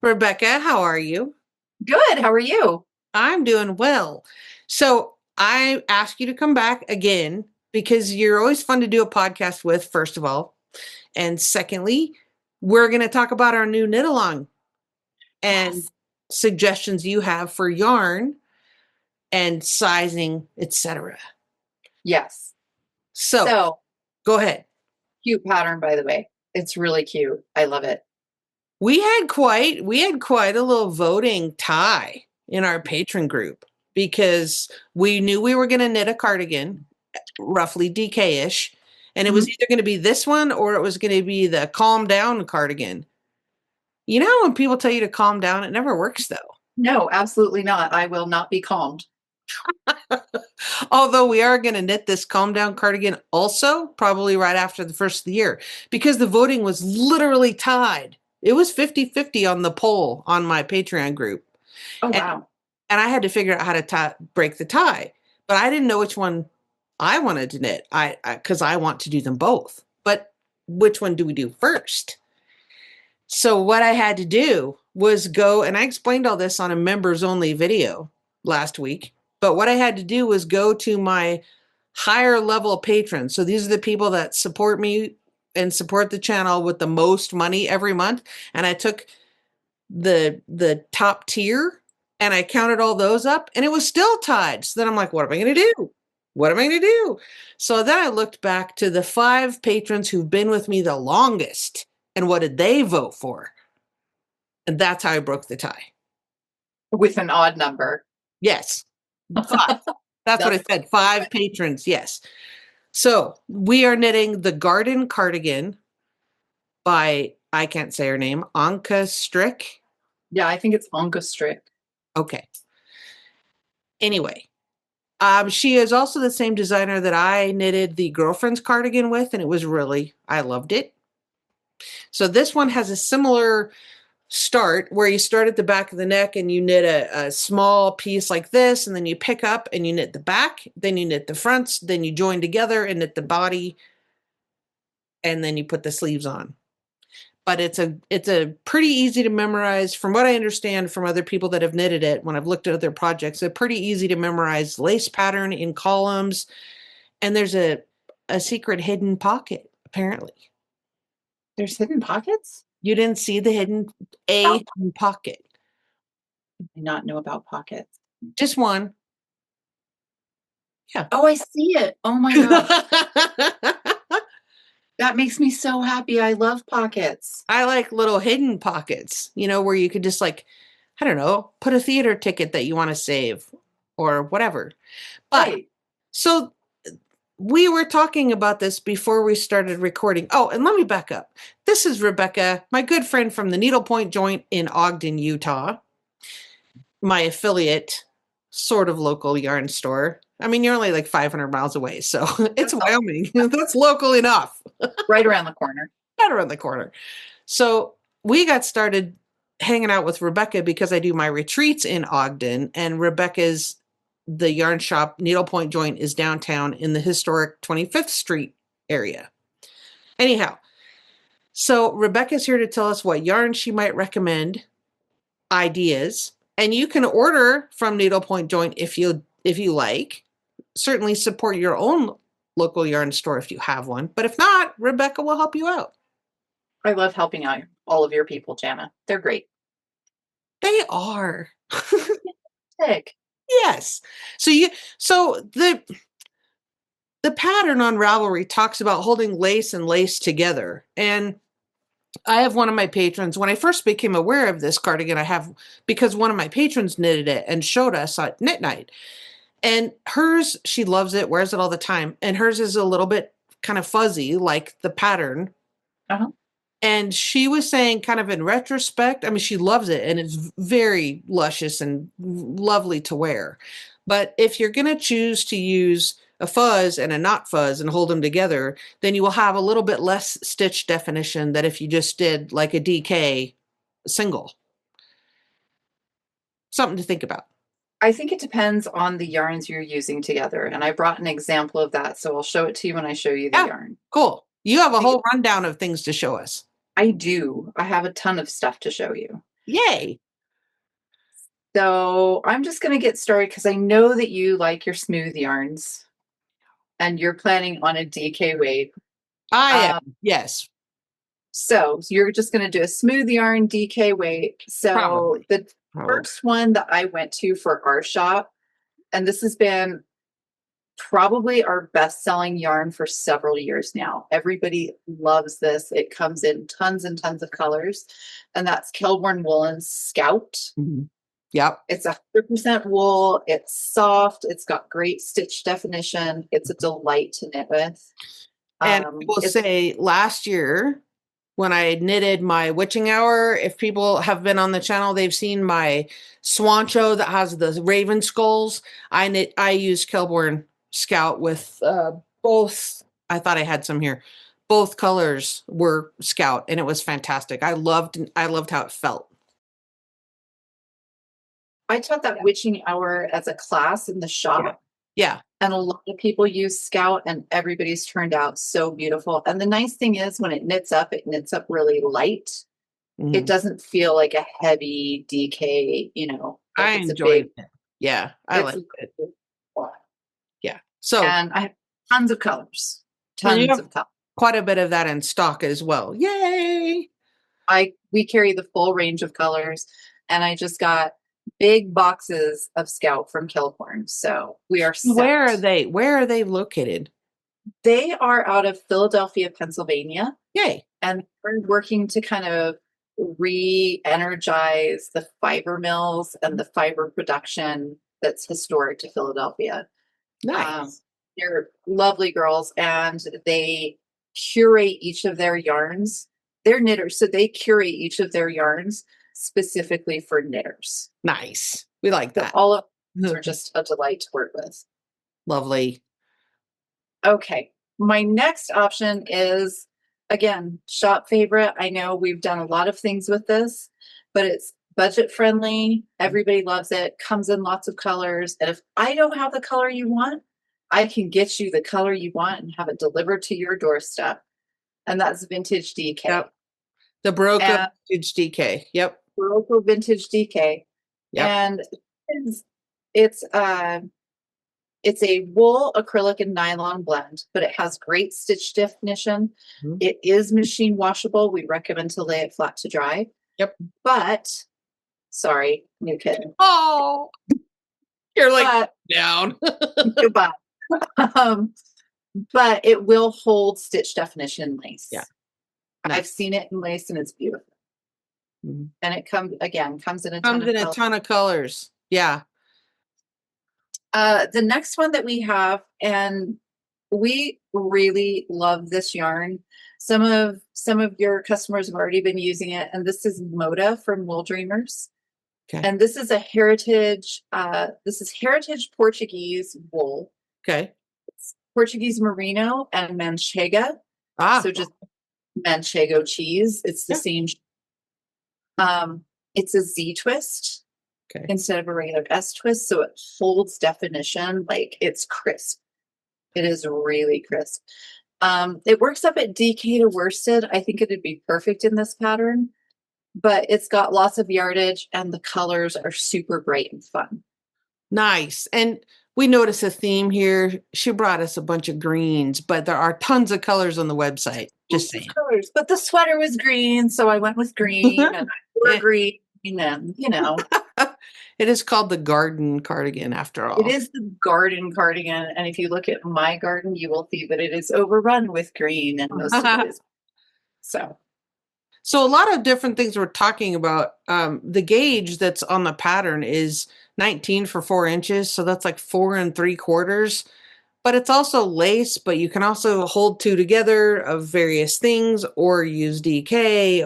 Rebecca, how are you? Good. How are you? I'm doing well. So I ask you to come back again because you're always fun to do a podcast with, first of all. And secondly, we're going to talk about our new knit along and Yes. suggestions you have for yarn and sizing, etc. Yes. So So go ahead. cute pattern, by the way. It's really cute. I love it. We had quite a little voting tie in our patron group because we knew we were going to knit a cardigan, roughly DK-ish, and it was Mhm. either going to be this one or it was going to be the calm down cardigan. You know, when people tell you to calm down, it never works though. No, absolutely not. I will not be calmed. Although we are going to knit this calm down cardigan also probably right after the first of the year because the voting was literally tied. It was 50-50 on the poll on my Patreon group. Oh, And wow. and I had to figure out how to break the tie, but I didn't know which one I wanted to knit. Because I want to do them both. But which one do we do first? So what I had to do was go, and I explained all this on a members only video last week. But what I had to do was go to my higher level patrons. So these are the people that support me and support the channel with the most money every month. And I took the top tier and I counted all those up and it was still tied. So then I'm like, what am I going to do? What am I going to do? So then I looked back to the 5 patrons who've been with me the longest and what did they vote for? And that's how I broke the tie. With an odd number. Yes. 5. That's what I That's said. perfect. 5 patrons. Yes. So we are knitting the Garden Cardigan by, I can't say her name, ANKESTRiCK. Yeah, I think it's ANKESTRiCK. Okay. Anyway, she is also the same designer that I knitted the girlfriend's cardigan with, and I loved it. So this one has a similar start where you start at the back of the neck and you knit a small piece like this, and then you pick up and you knit the back, then you knit the fronts, then you join together and knit the body, and then you put the sleeves on. But it's a pretty easy to memorize. From what I understand from other people that have knitted it, when I've looked at other projects, a pretty easy to memorize lace pattern in columns. And there's a secret hidden pocket, apparently. There's hidden pockets? You didn't see a How hidden pocket. do I not know about pockets? Just one. Yeah. Oh, I see it. Oh my gosh. That makes me so happy. I love pockets. I like little hidden pockets, where you could just like, I don't know, put a theater ticket that you want to save or whatever. But Right. so we were talking about this before we started recording. Oh, and let me back up. This is Rebecca, my good friend from the Needlepoint Joint in Ogden, Utah, my affiliate, sort of local yarn store. I mean, you're only like 500 miles away, so it's That's all Wyoming. That's local enough. right around the corner. Right around the corner. So we got started hanging out with Rebecca because I do my retreats in Ogden, and Rebecca's the yarn shop Needlepoint Joint is downtown in the historic 25th Street area. Anyhow, so Rebecca's here to tell us what yarn she might recommend, ideas, and you can order from Needlepoint Joint if you like. Certainly support your own local yarn store if you have one, but if not, Rebecca will help you out. I love helping out all of your people, Jana. They're great. They are. Sick. Yes. So the pattern on Ravelry talks about holding lace and lace together. And I have one of my patrons, when I first became aware of this cardigan, because one of my patrons knitted it and showed us at knit night. And hers, she loves it, wears it all the time. And hers is a little bit kind of fuzzy, like the pattern. Uh-huh. And she was saying, kind of in retrospect, I mean, she loves it and it's very luscious and lovely to wear. But if you're going to choose to use a fuzz and a not fuzz and hold them together, then you will have a little bit less stitch definition than if you just did like a DK single. Something to think about. I think it depends on the yarns you're using together. And I brought an example of that. So I'll show it to you when I show you the Yeah, yarn. cool. You have a Because whole rundown of things to show us. I do. I have a ton of stuff to show you. Yay. So I'm just going to get started because I know that you like your smooth yarns and you're planning on a DK weight. I am. Yes. So you're just going to do a smooth yarn DK weight. So Probably. the first one that I went to for our shop, and this has been probably our best selling yarn for several years now. Everybody loves this. It comes in tons and tons of colors, and that's Kelborn Woolen Scout. Mhm. Yep. It's 100% wool. It's soft. It's got great stitch definition. It's a delight to knit with. And I will say last year when I knitted my witching hour, if people have been on the channel, they've seen my swancho that has the raven skulls. I used Kelborn Scout with both. I thought I had some here. Both colors were Scout, and it was fantastic. I loved how it felt. I taught that witching hour as a class in the shop. Yeah. And a lot of people use Scout, and everybody's turned out so beautiful. And the nice thing is when it knits up really light. Mhm. It doesn't feel like a heavy DK, like I it's enjoyed it. Yeah, I like it. Yeah. So, and I have tons of colors. and you Tons have of colors. quite a bit of that in stock as well. Yay! We carry the full range of colors, and I just got big boxes of Scout from Kelborn. So we are set. Where are they? Where are they located? They are out of Philadelphia, Pennsylvania. Yay. And we're working to kind of re-energize the fiber mills and the fiber production that's historic to Philadelphia. Nice. They're lovely girls, and they curate each of their yarns. They're knitters, so they curate each of their yarns specifically for knitters. Nice. We like So that. all of them are just a delight to work with. Lovely. Okay, my next option is, again, shop favorite. I know we've done a lot of things with this, but it's budget friendly. Everybody loves it. Comes in lots of colors. And if I don't have the color you want, I can get you the color you want and have it delivered to your doorstep. And that's Vintage DK. Yep. The Barocco Vintage DK. Yep. Barocco Vintage DK. Yep. And it's a wool, acrylic, and nylon blend, but it has great stitch definition. Mhm. It is machine washable. We recommend to lay it flat to dry. Yep. But, sorry, new kitten. Oh, you're like down. Goodbye. But it will hold stitch definition in lace. Yeah. I've seen it in lace, and it's beautiful. Mm-hmm. And it comes in a ton of colors. Yeah. The next one that we have, and we really love this yarn. Some of your customers have already been using it, and this is Moda from Wool Dreamers. Okay. And this is a heritage, Portuguese wool. Okay. It's Portuguese merino and manchega. So just manchego cheese. It's the same. It's a Z twist. Okay. Instead of a regular S twist, so it holds definition, like it's crisp. It is really crisp. It works up at DK to worsted. I think it'd be perfect in this pattern, but it's got lots of yardage and the colors are super bright and fun. Nice. And we notice a theme here. She brought us a bunch of greens, but there are tons of colors on the website. Just saying. Colors, but the sweater was green, so I went with green and I wore green, and It is called the Garden Cardigan after all. It is the Garden Cardigan, and if you look at my garden, you will see that it is overrun with green, and most of it is. So a lot of different things we're talking about. The gauge that's on the pattern is 19 for 4 inches, so that's like 4 3/4. But it's also lace, but you can also hold two together of various things or use DK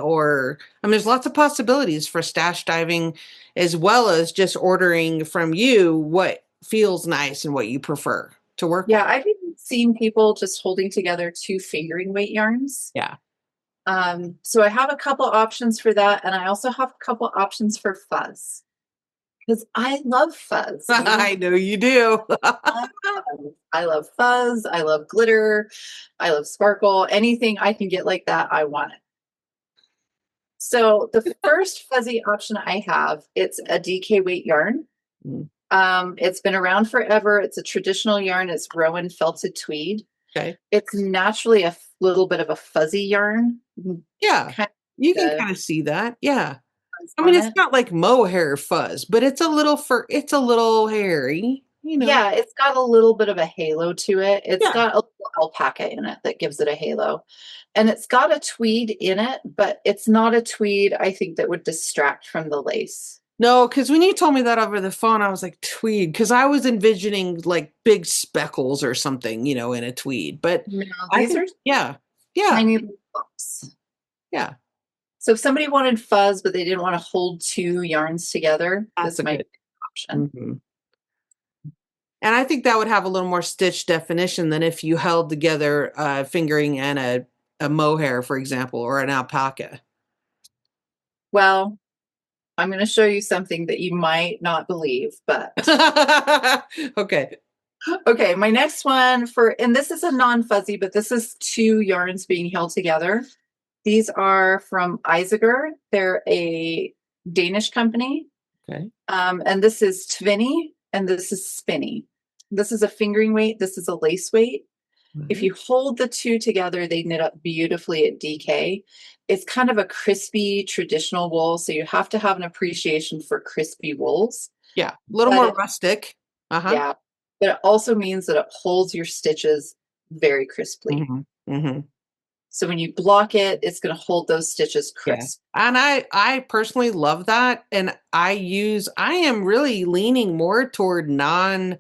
there's lots of possibilities for stash diving, as well as just ordering from you what feels nice and what you prefer to work with. Yeah, I've even seen people just holding together 2 fingering weight yarns. Yeah. So I have a couple options for that, and I also have a couple options for fuzz. Because I love fuzz. I know you do. I love fuzz. I love glitter. I love sparkle. Anything I can get like that, I want it. So the first fuzzy option I have, it's a DK weight yarn. Mm, It's been around forever. It's a traditional yarn. It's Rowan felted tweed. okay. It's naturally a little bit of a fuzzy yarn. Yeah. Kind You of can the kind of see that. Yeah. fuzz I mean, on it's it. not like mohair fuzz, but it's a little hairy, you know. Yeah, it's got a little bit of a halo to it. It's Yeah. got a little alpaca in it that gives it a halo. And it's got a tweed in it, but it's not a tweed, I think, that would distract from the lace. No, because when you told me that over the phone, I was like, tweed, because I was envisioning like big speckles or something, in a tweed. But No, I these think, are yeah, yeah, tiny little bumps. yeah, So if somebody wanted fuzz, but they didn't want to hold two yarns together, that's this a might good. be an option. Mhm. And I think that would have a little more stitch definition than if you held together fingering and a mohair, for example, or an alpaca. Well, I'm going to show you something that you might not believe, but Okay. okay, my next one and this is a non-fuzzy, but this is two yarns being held together. These are from Isager. They're a Danish company. Okay. And this is Tvinny and this is Spinny. This is a fingering weight. This is a lace weight. If you hold the two together, they knit up beautifully at DK. It's kind of a crispy traditional wool, so you have to have an appreciation for crispy wools. Yeah, a little But more it, rustic. Uh-huh. yeah, but it also means that it holds your stitches very crisply. Hmm. Hmm. So when you block it, it's going to hold those stitches Yeah. crisp. And I personally love that. And I am really leaning more toward non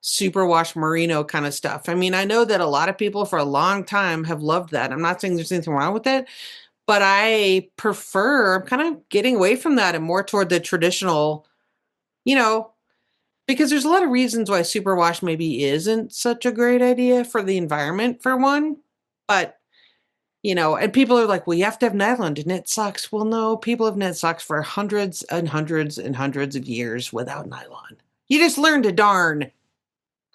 superwash merino kind of stuff. I mean, I know that a lot of people for a long time have loved that. I'm not saying there's anything wrong with it, but I'm kind of getting away from that and more toward the traditional, you know, because there's a lot of reasons why superwash maybe isn't such a great idea for the environment, for one. But and people are like, well, you have to have nylon to knit socks. Well, no, people have knit socks for hundreds and hundreds and hundreds of years without nylon. You just learn to darn.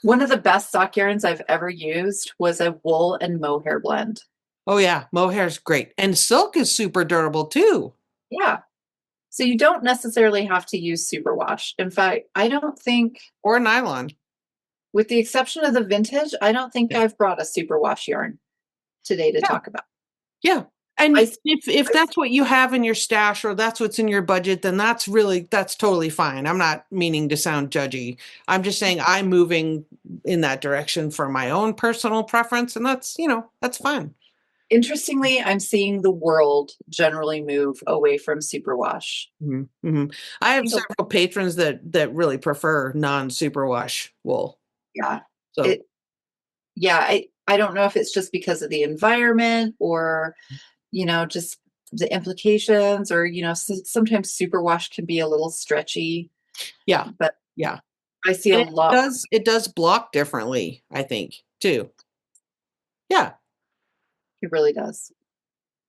One of the best sock yarns I've ever used was a wool and mohair blend. Oh, yeah, mohair's great. And silk is super durable too. Yeah. So you don't necessarily have to use superwash. In fact, I don't think, Or nylon. with the exception of the vintage, I don't think Yeah. I've brought a superwash yarn today to Yeah. talk about. Yeah. And I, if that's what you have in your stash or that's what's in your budget, then that's totally fine. I'm not meaning to sound judgy. I'm just saying I'm moving in that direction for my own personal preference. And that's fine. interestingly, I'm seeing the world generally move away from superwash. Mm-hmm. Mm-hmm. I I have think, several patrons that really prefer non-superwash wool. yeah, So it, yeah, I don't know if it's just because of the environment or, just the implications or, sometimes superwash can be a little stretchy, yeah, but yeah. I see a And it lot. does it does block differently, I think, too. Yeah. It really does.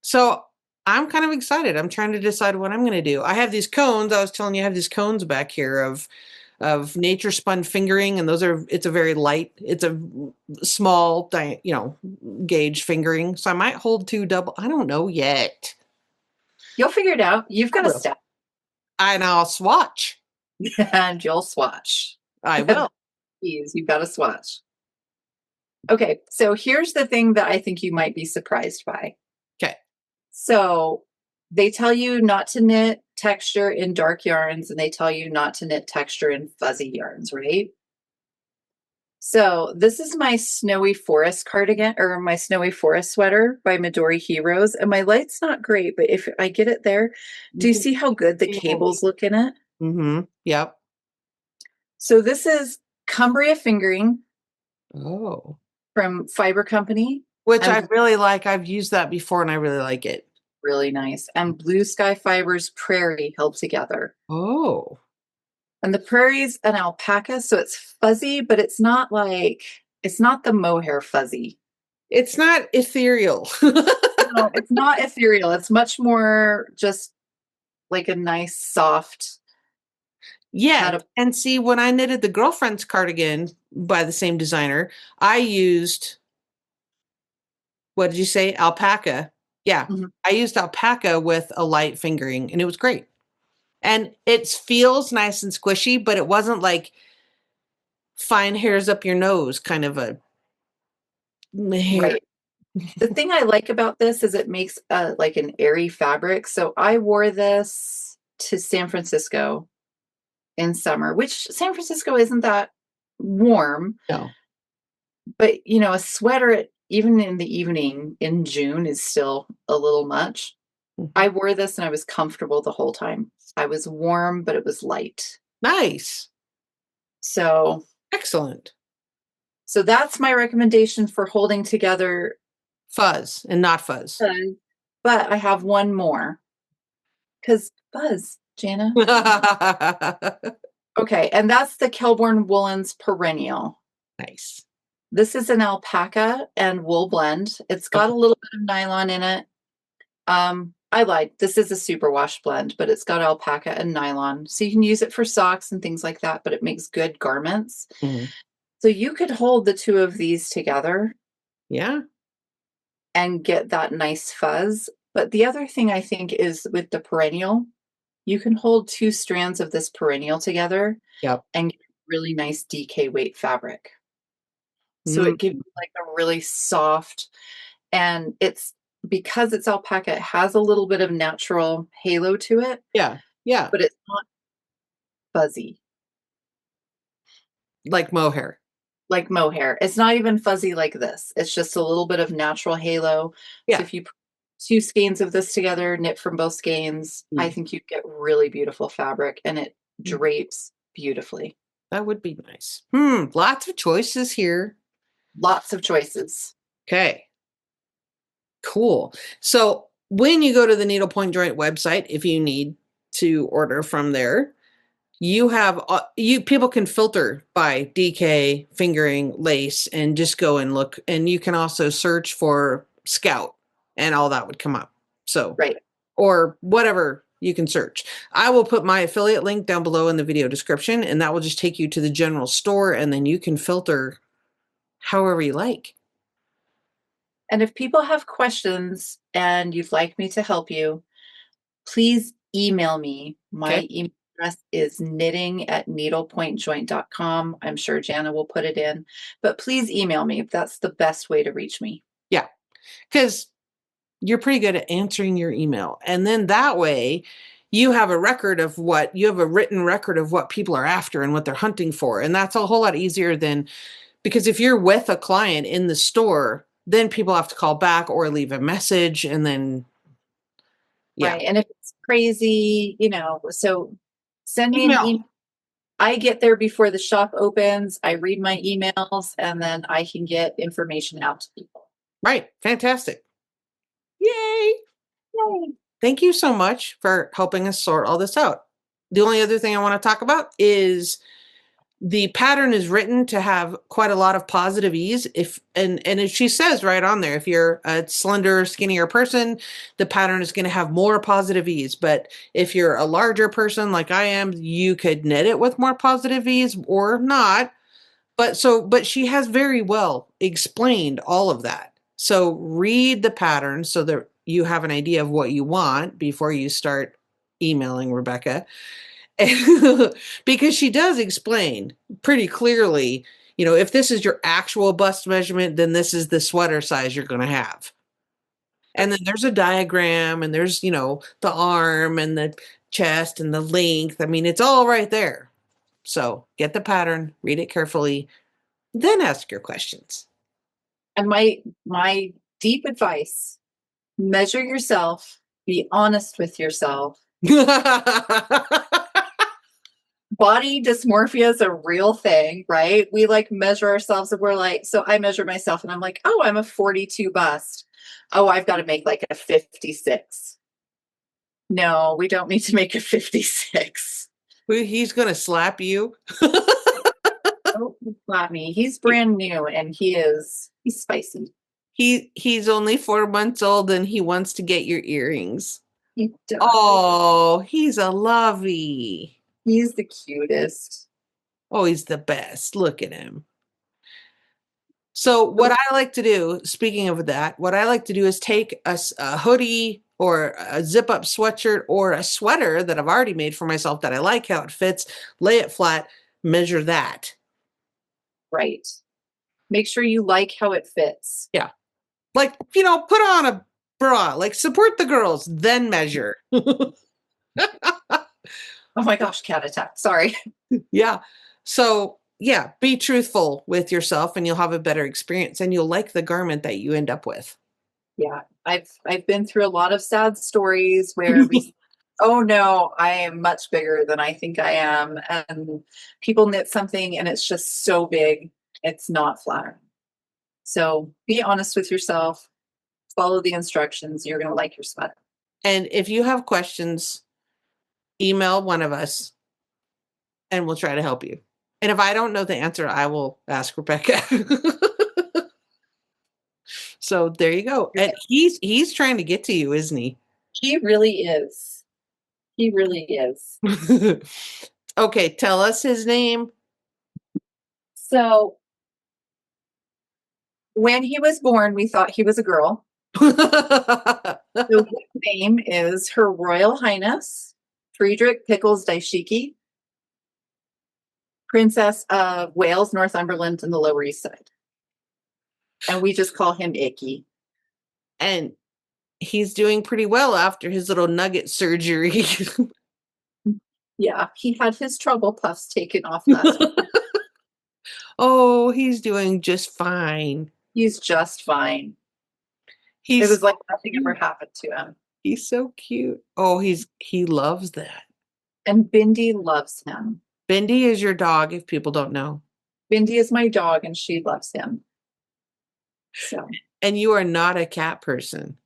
So I'm kind of excited. I'm trying to decide what I'm going to do. I have these cones. I was telling you, I have these cones back here of nature spun fingering, and it's a very light, it's a small, gauge fingering. So I might hold two double. I don't know yet. You'll figure it out. You've I got a will. step And I'll swatch. and you'll swatch. I will. You've got to swatch. Okay, so here's the thing that I think you might be surprised by. Okay. So they tell you not to knit texture in dark yarns and they tell you not to knit texture in fuzzy yarns, right? So this is my snowy forest cardigan or my snowy forest sweater by Midori Heroes. And my light's not great, but if I get it there, do you see how good the cables look in it? Mm-hmm. Yep. So this is Cumbria fingering Oh. from Fiber Company. Which I And really like. I've used that before and I really like it. really nice. And Blue Sky Fibers Prairie held together. Oh. And the prairie's an alpaca, so it's fuzzy, but it's not the mohair fuzzy. It's not ethereal. No, it's not ethereal. It's much more just like a nice soft Yeah. And see, when I knitted the girlfriend's cardigan by the same designer, I used, what did you say? Alpaca. Yeah. Mhm. I used alpaca with a light fingering and it was great. And it feels nice and squishy, but it wasn't like fine hairs up your nose kind of a hair. Right. The thing I like about this is it makes like an airy fabric. So I wore this to San Francisco in summer, which San Francisco isn't that warm, No. but you know, a sweater even in the evening in June is still a little much. I Mhm. wore this and I was comfortable the whole time. I was warm, but it was light. Nice. So Excellent. so that's my recommendation for holding together. Fuzz and not fuzz. But I have one more because buzz, Jana. Okay, and that's the Kelborn Woolens Perennial. Nice. This is an alpaca and wool blend. It's got Okay. a little bit of nylon in it. I lied. This is a superwash blend, but it's got alpaca and nylon. So you can use it for socks and things like that, but it makes good garments. Mhm. So you could hold the two of these together Yeah. and get that nice fuzz. But the other thing I think is with the perennial, you can hold two strands of this perennial together Yep. and get really nice DK weight fabric. So Mm. it gives you like a really soft, and it's because it's alpaca, it has a little bit of natural halo to it, Yeah. Yeah. but it's not fuzzy Like mohair. like mohair. It's not even fuzzy like this. It's just a little bit of natural halo. So Yeah. if you put two skeins of this together, knit from both skeins, I Mm. think you get really beautiful fabric and it Mm. drapes beautifully. That would be nice. Lots of choices here. Lots of choices. Okay. Cool. So when you go to the Needlepoint Joint website, if you need to order from there, you have you people can filter by DK, fingering, lace, and just go and look. And you can also search for Scout, and all that would come up. So, Right. or whatever you can search. I will put my affiliate link down below in the video description, and that will just take you to the general store, and then you can filter however you like. And if people have questions and you'd like me to help you, please email me. Okay. My email address is knitting@needlepointjoint.com. I'm sure Jana will put it in, but please email me. That's the best way to reach me. Yeah. Because you're pretty good at answering your email. And then that way you have a record of what you have a written record of what people are after and what they're hunting for. And that's a whole lot easier than because if you're with a client in the store, then people have to call back or leave a message and then yeah. Right. And if it's crazy, you know, so send me an Email. email. I get there before the shop opens. I read my emails and then I can get information out to people. Right. Fantastic. Yay. Yay. Thank you so much for helping us sort all this out. The only other thing I want to talk about is the pattern is written to have quite a lot of positive ease. If and she says right on there, if you're a slender, skinnier person, the pattern is going to have more positive ease. But if you're a larger person like I am, you could knit it with more positive ease or not. But she has very well explained all of that. So read the pattern so that you have an idea of what you want before you start emailing Rebecca. Because she does explain pretty clearly, if this is your actual bust measurement, then this is the sweater size you're going to have. And then there's a diagram and there's, the arm and the chest and the length. I mean, it's all right there. So get the pattern, read it carefully, then ask your questions. And my deep advice, measure yourself, be honest with yourself. Body dysmorphia is a real thing, right? We like measure ourselves and we're like, so I measure myself and I'm like, oh, I'm a 42 bust. Oh, I've got to make like a 56. No, we don't need to make a 56. He's going to slap you. Oh, not me. He's brand new and he's spicy. He's only 4 months old and he wants to get your earrings. He does. Oh, he's a lovey. He's the cutest. Oh, he's the best. Look at him. So what I like to do, speaking of that, what I like to do is take a hoodie or a zip up sweatshirt or a sweater that I've already made for myself that I like how it fits, lay it flat, measure that. Right. Make sure you like how it fits. Yeah. Like, put on a bra, like support the girls, then measure. Oh my gosh, cat attack. Sorry. Yeah. So, yeah, be truthful with yourself and you'll have a better experience and you'll like the garment that you end up with. Yeah. I've been through a lot of sad stories where we oh no, I am much bigger than I think I am. And people knit something and it's just so big, it's not flattering. So be honest with yourself, follow the instructions. You're going to like your sweater. And if you have questions, email one of us and we'll try to help you. And if I don't know the answer, I will ask Rebecca. So there you go. And he's trying to get to you, isn't he? He really is. He really is. Okay, tell us his name. So when he was born, we thought he was a girl. So his name is Her Royal Highness Friedrich Pickles Daishiki, Princess of Wales, Northumberland, and the Lower East Side. And we just call him Icky. And he's doing pretty well after his little nugget surgery. Yeah, he had his trouble puffs taken off last week. Oh, he's doing just fine. He's just fine. He's It was like nothing ever happened to him. he's so cute. Oh, he loves that. And Bindi loves him. Bendy is your dog, if people don't know. Bindi is my dog and she loves him. So And you are not a cat person.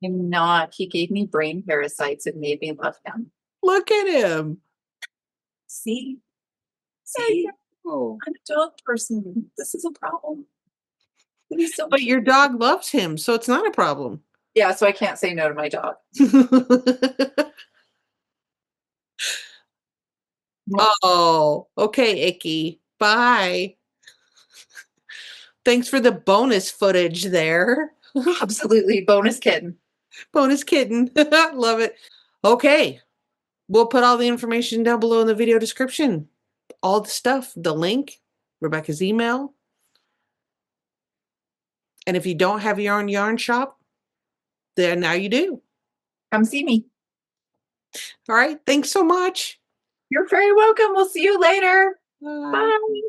I'm not. He gave me brain parasites and made me love him. Look at him. See? See? Oh. I'm a dog person. This is a problem. He's so But cute. your dog loves him, so it's not a problem. Yeah, so I can't say no to my dog. Oh, okay, Icky. Bye. Thanks for the bonus footage there. Absolutely. Bonus kitten. Bonus kitten. Love it. Okay. We'll put all the information down below in the video description. All the stuff, the link, Rebecca's email. And if you don't have your own yarn shop, then now you do. Come see me. All right. Thanks so much. You're very welcome. We'll see you later. Bye. Bye.